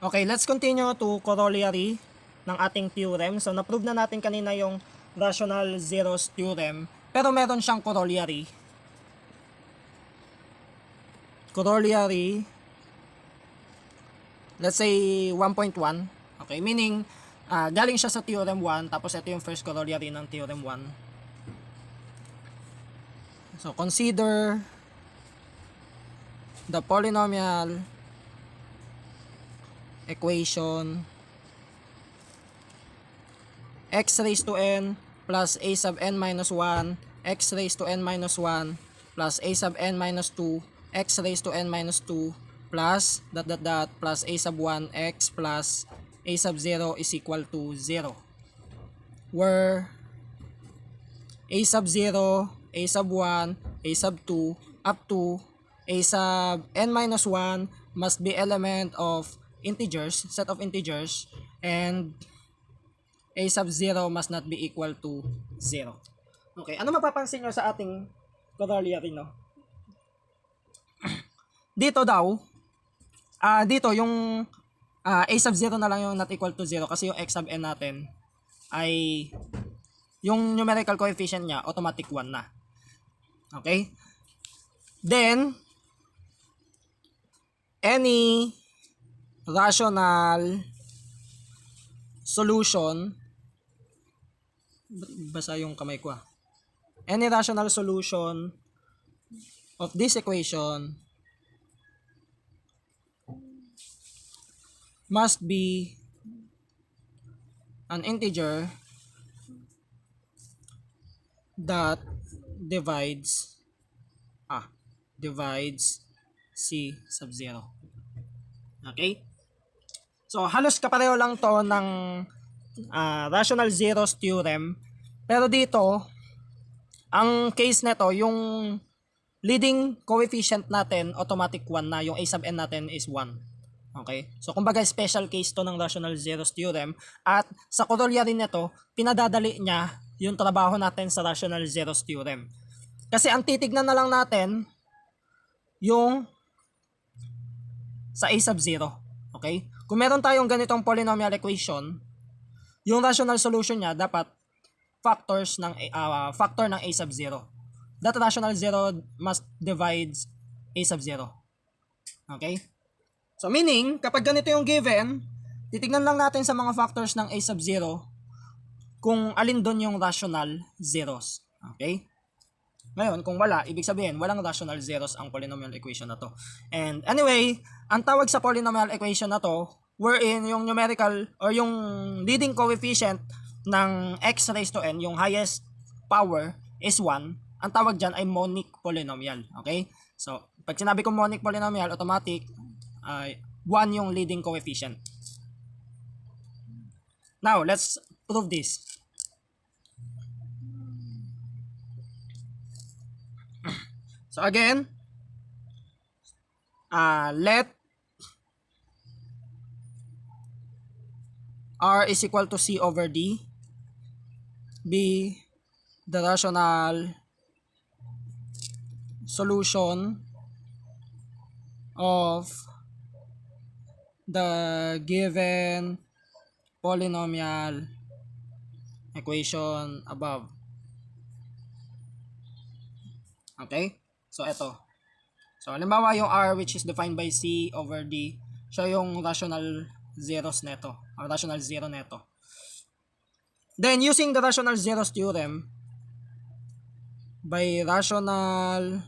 Okay, let's continue to corollary ng ating theorem. So, na-prove na natin kanina yung rational zeros theorem, pero meron siyang corollary. Corollary, let's say 1.1. Okay, meaning, galing siya sa theorem 1, tapos ito yung first corollary ng theorem 1. So, consider the polynomial equation x raised to n plus a sub n minus 1 x raised to n minus 1 plus a sub n minus 2 x raised to n minus 2 plus plus a sub 1 x plus a sub 0 is equal to 0, where a sub 0, a sub 1, a sub 2 up to a sub n minus 1 must be element of integers, set of integers, and a sub 0 must not be equal to 0. Okay, ano mapapansin nyo sa ating corollary, no? Dito daw, dito yung a sub 0 na lang yung not equal to 0 kasi yung x sub n natin ay yung numerical coefficient niya automatic 1 na. Okay? Then, any rational solution, basa yung kamay ko any rational solution of this equation must be an integer that divides c sub 0. Okay? So, halos kapareho lang to ng rational zeros theorem. Pero dito, ang case nito, yung leading coefficient natin, automatic 1 na. Yung a sub n natin is 1. Okay? So, kumbaga special case to ng rational zeros theorem. At sa corollary nito, pinadadali niya yung trabaho natin sa rational zeros theorem. Kasi ang titignan na lang natin, yung sa a sub 0. Okay? Kung meron tayong ganitong polynomial equation, yung rational solution niya dapat factor ng a sub 0. That rational 0 must divide a sub 0. Okay? So meaning, kapag ganito yung given, titignan lang natin sa mga factors ng a sub 0 kung alin doon yung rational zeros. Okay? Ngayon, kung wala, ibig sabihin, walang rational zeros ang polynomial equation na to. And anyway, ang tawag sa polynomial equation na to, wherein yung numerical or yung leading coefficient ng x raised to n, yung highest power is 1, ang tawag dyan ay monic polynomial. Okay? So, pag sinabi ko monic polynomial, automatic, 1 yung leading coefficient. Now, let's prove this. So again, let R is equal to C over D be the rational solution of the given polynomial equation above. Okay? So, ito. So, halimbawa yung R which is defined by C over D, siya yung rational zeros neto, or rational zero neto. Then, using the rational zeros theorem, by rational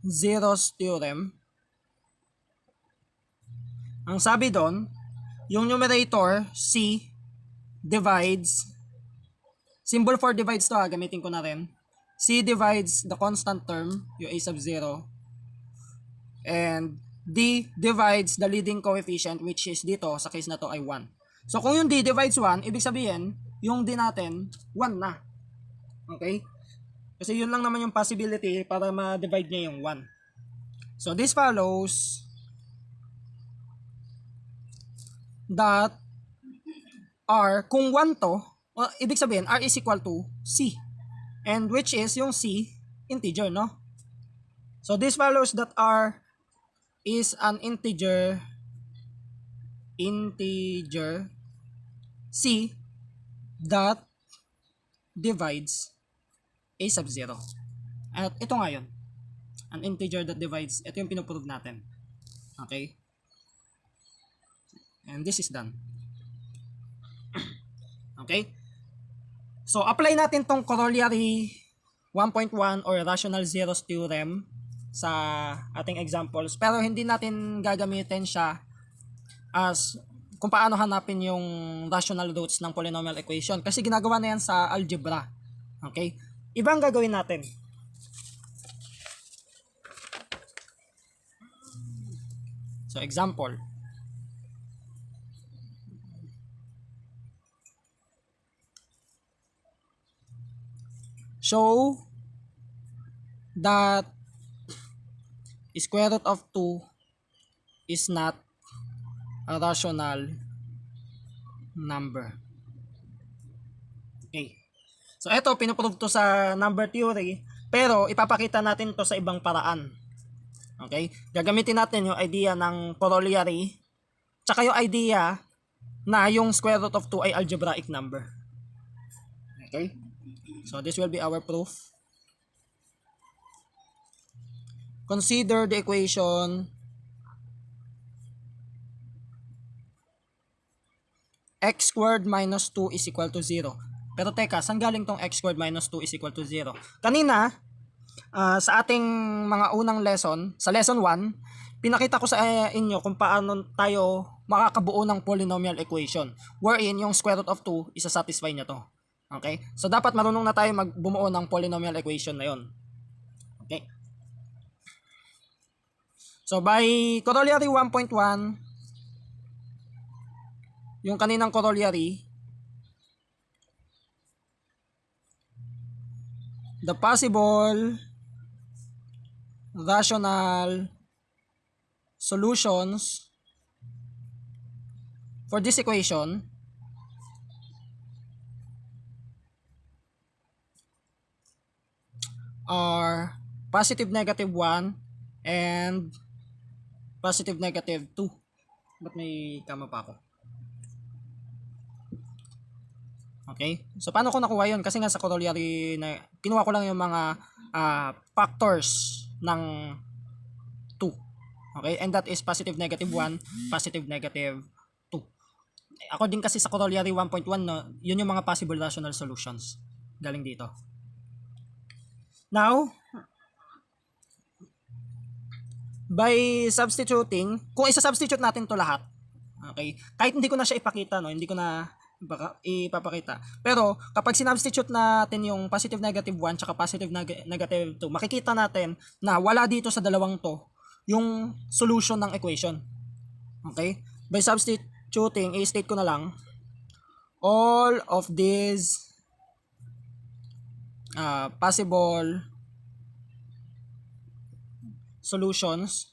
zeros theorem, ang sabi doon, yung numerator, C, divides, symbol for divides to gamitin ko na rin. C divides the constant term, yung a sub 0, and D divides the leading coefficient, which is dito, sa case na to ay 1. So, kung yung D divides 1, ibig sabihin, yung D natin, 1 na. Okay? Kasi yun lang naman yung possibility para ma-divide niya yung 1. So, this follows that R, kung 1 to, ibig sabihin, R is equal to C. And which is yung C, integer, no? So this follows that R is an integer integer c that divides a sub 0. At ito nga yun. An integer that divides, ito yung pinuprove natin. Okay? And this is done. Okay? So, apply natin tong Corollary 1.1 or rational zeros theorem sa ating examples. Pero hindi natin gagamitin siya as kung paano hanapin yung rational roots ng polynomial equation. Kasi ginagawa na yan sa algebra. Okay? Ibang gagawin natin. So, example. Show that square root of 2 is not a rational number. Okay. So, ito, pinuprove to sa number theory, pero ipapakita natin to sa ibang paraan. Okay? Gagamitin natin yung idea ng corollary, tsaka yung idea na yung square root of 2 ay algebraic number. Okay? So, this will be our proof. Consider the equation x squared minus 2 is equal to 0. Pero teka, saan galing tong x squared minus 2 is equal to 0? Kanina, sa ating mga unang lesson, sa lesson 1, pinakita ko sa inyo kung paano tayo makakabuo ng polynomial equation wherein yung square root of 2 isa-satisfy niya to. Okay? So, dapat marunong na tayo magbumuo ng polynomial equation na yon. Okay? So, by Corollary 1.1, yung kaninang corollary, the possible rational solutions for this equation are positive negative 1 and positive negative 2. Ba't may kama pa ako? Okay? So, paano ko nakuha yun? Kasi nga sa corollary, na kinuha ko lang yung mga factors ng 2. Okay? And that is positive negative 1, positive negative 2. Ako din kasi sa corollary 1.1, no, yun yung mga possible rational solutions. Galing dito. Now, by substituting, kung isa-substitute natin to lahat, okay? Kahit hindi ko na siya ipakita, no, hindi ko na ipapakita. Pero kapag sinubstitute natin yung positive negative 1 tsaka positive negative 2, makikita natin na wala dito sa dalawang to yung solution ng equation. Okay? By substituting, i-state ko na lang all of these possible solutions,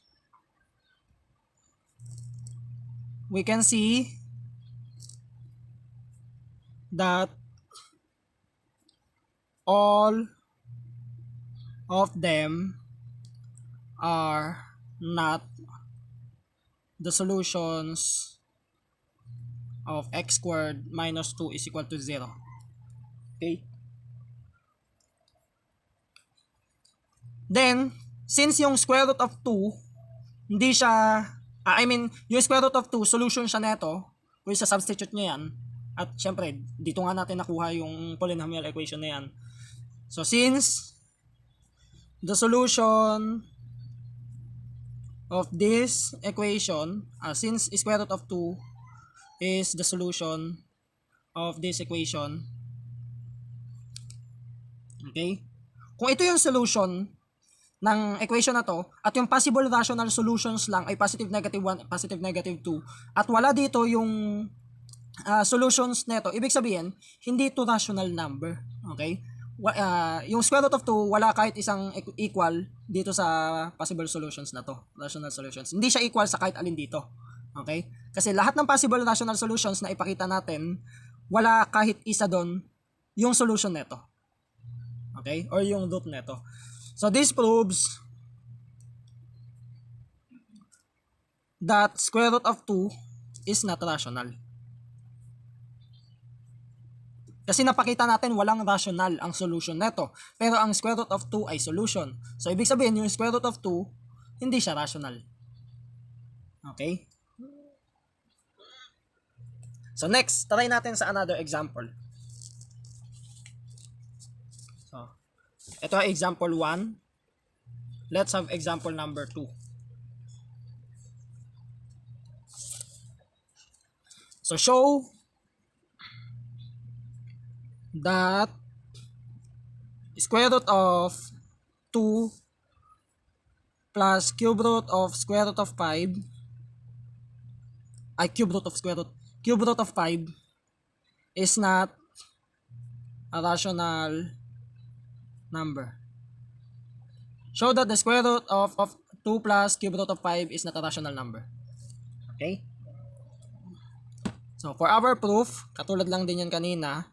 we can see that all of them are not the solutions of x squared minus 2 is equal to 0. Okay? Then, since yung square root of 2, hindi siya, yung square root of 2, solution siya neto, kung isa-substitute niya yan, at syempre, dito nga natin nakuha yung polynomial equation na yan. So, since the solution of this equation, since square root of 2 is the solution of this equation, okay? Kung ito yung solution ng equation na to, at yung possible rational solutions lang ay positive negative 1, positive negative 2, at wala dito yung solutions neto, ibig sabihin, hindi ito rational number. Okay? Yung square root of 2, wala kahit isang equal dito sa possible solutions na to, rational solutions. Hindi siya equal sa kahit alin dito. Okay? Kasi lahat ng possible rational solutions na ipakita natin, wala kahit isa doon yung solution neto. Okay? Or yung root neto. So, this proves that square root of 2 is not rational. Kasi napakita natin walang rational ang solution neto. Pero ang square root of 2 ay solution. So, ibig sabihin, yung square root of 2, hindi siya rational. Okay? So, next, try natin sa another example. So, ito ay example 1. Let's have example number 2. So, show that square root of 2 plus cube root of square root of 5 cube root of 5 is not a rational number. Show that the square root of 2 plus cube root of 5 is not a rational number. Okay? So, for our proof, katulad lang din yan kanina,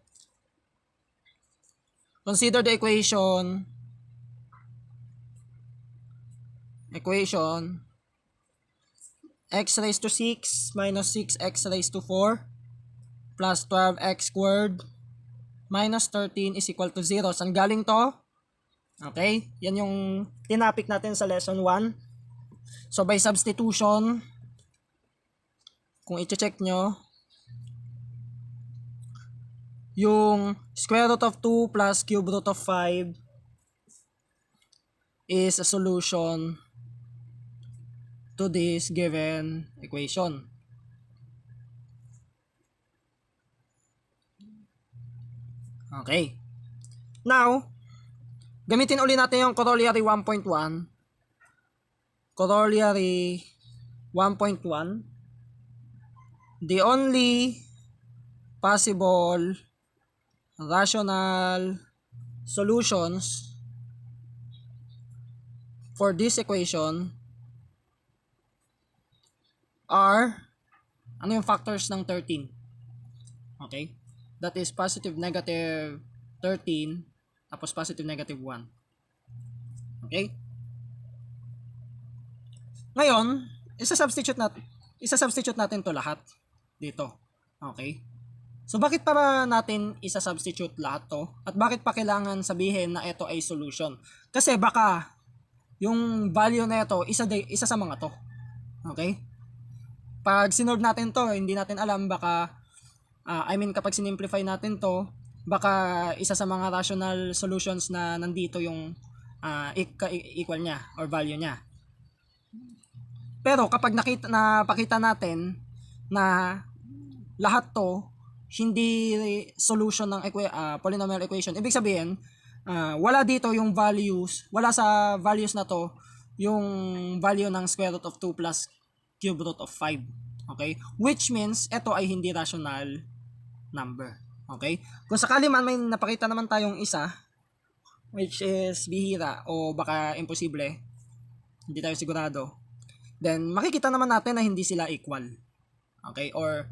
consider the equation x raised to 6 minus 6x raised to 4 plus 12x squared minus 13 is equal to 0. Saan galing to? Okay? Yan yung tinapik natin sa lesson 1. So, by substitution, kung i-check nyo, yung square root of 2 plus cube root of 5 is a solution to this given equation. Okay. Now, gamitin uli natin yung Corollary 1.1. Corollary 1.1. The only possible rational solutions for this equation are, ano yung factors ng 13? Okay? That is positive, negative 13, tapos positive, negative 1. Okay? Ngayon, isa-substitute natin to lahat dito. Okay? So, bakit pa ba natin isa-substitute lahat to? At bakit pa kailangan sabihin na ito ay solution? Kasi baka yung value na ito, isa sa mga to. Okay? Pag sinolve natin to, hindi natin alam, baka, kapag sinimplify natin to, baka isa sa mga rational solutions na nandito yung equal niya or value niya. Pero kapag napakita natin na lahat to hindi solution ng polynomial equation, ibig sabihin, wala dito yung values, wala sa values na to yung value ng square root of 2 plus cube root of 5. Okay? Which means, ito ay hindi rational number. Okay? Kung sakali man may napakita naman tayong isa, which is bihira o baka imposible, hindi tayo sigurado, then makikita naman natin na hindi sila equal. Okay? Or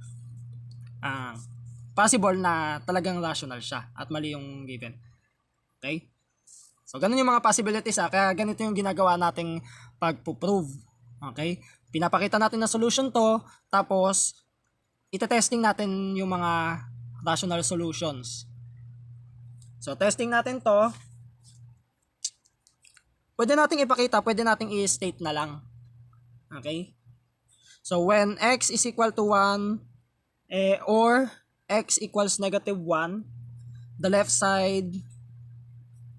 possible na talagang rational siya at mali yung given. Okay? So, ganun yung mga possibilities kaya ganito yung ginagawa nating pagpo-prove. Okay? Pinapakita natin na solution to, tapos ite-testing natin yung mga rational solutions. So, testing natin to. Pwede nating ipakita, pwede nating i-state na lang. Okay? So, when x is equal to 1, or x equals negative 1, the left side,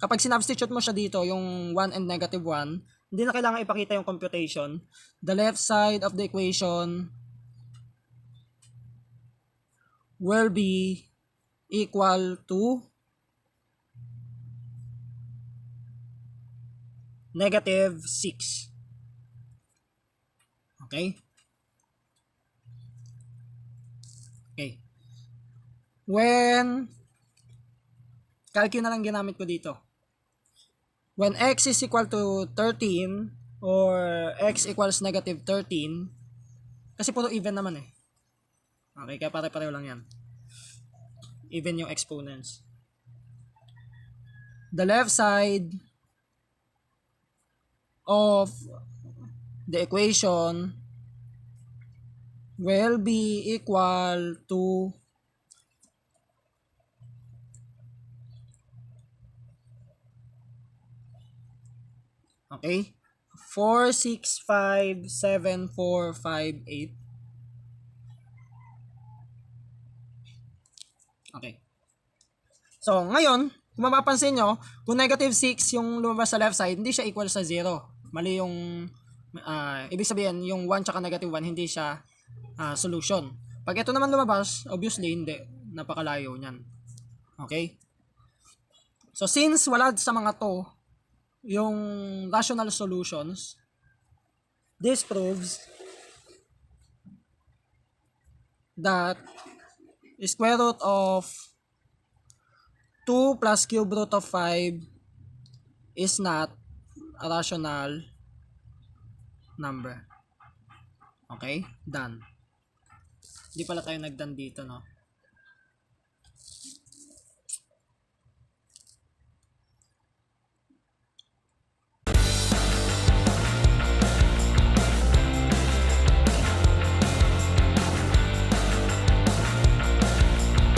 kapag sinubstitute mo siya dito, yung 1 and negative 1, hindi na kailangan ipakita yung computation. The left side of the equation will be equal to negative 6. Okay? Okay. When, calculate na lang ginamit ko dito. When x is equal to 13 or x equals negative 13, kasi puro even naman eh. Okay, kaya pare-pareho lang yan. Even yung exponents. The left side of the equation will be equal to okay, 4, 6, 5, 7, 4, 5, 8. Okay. So, ngayon, kung mapapansin nyo, kung negative 6 yung lumabas sa left side, hindi siya equal sa 0. Mali yung, ibig sabihin, yung 1 tsaka negative 1, hindi siya solution. Pag ito naman lumabas, obviously, hindi. Napakalayo niyan. Okay? So, since wala sa mga to, yung rational solutions, this proves that square root of 2 plus cube root of 5 is not a rational number. Okay? Done. Hindi pala tayo nag-done dito, no?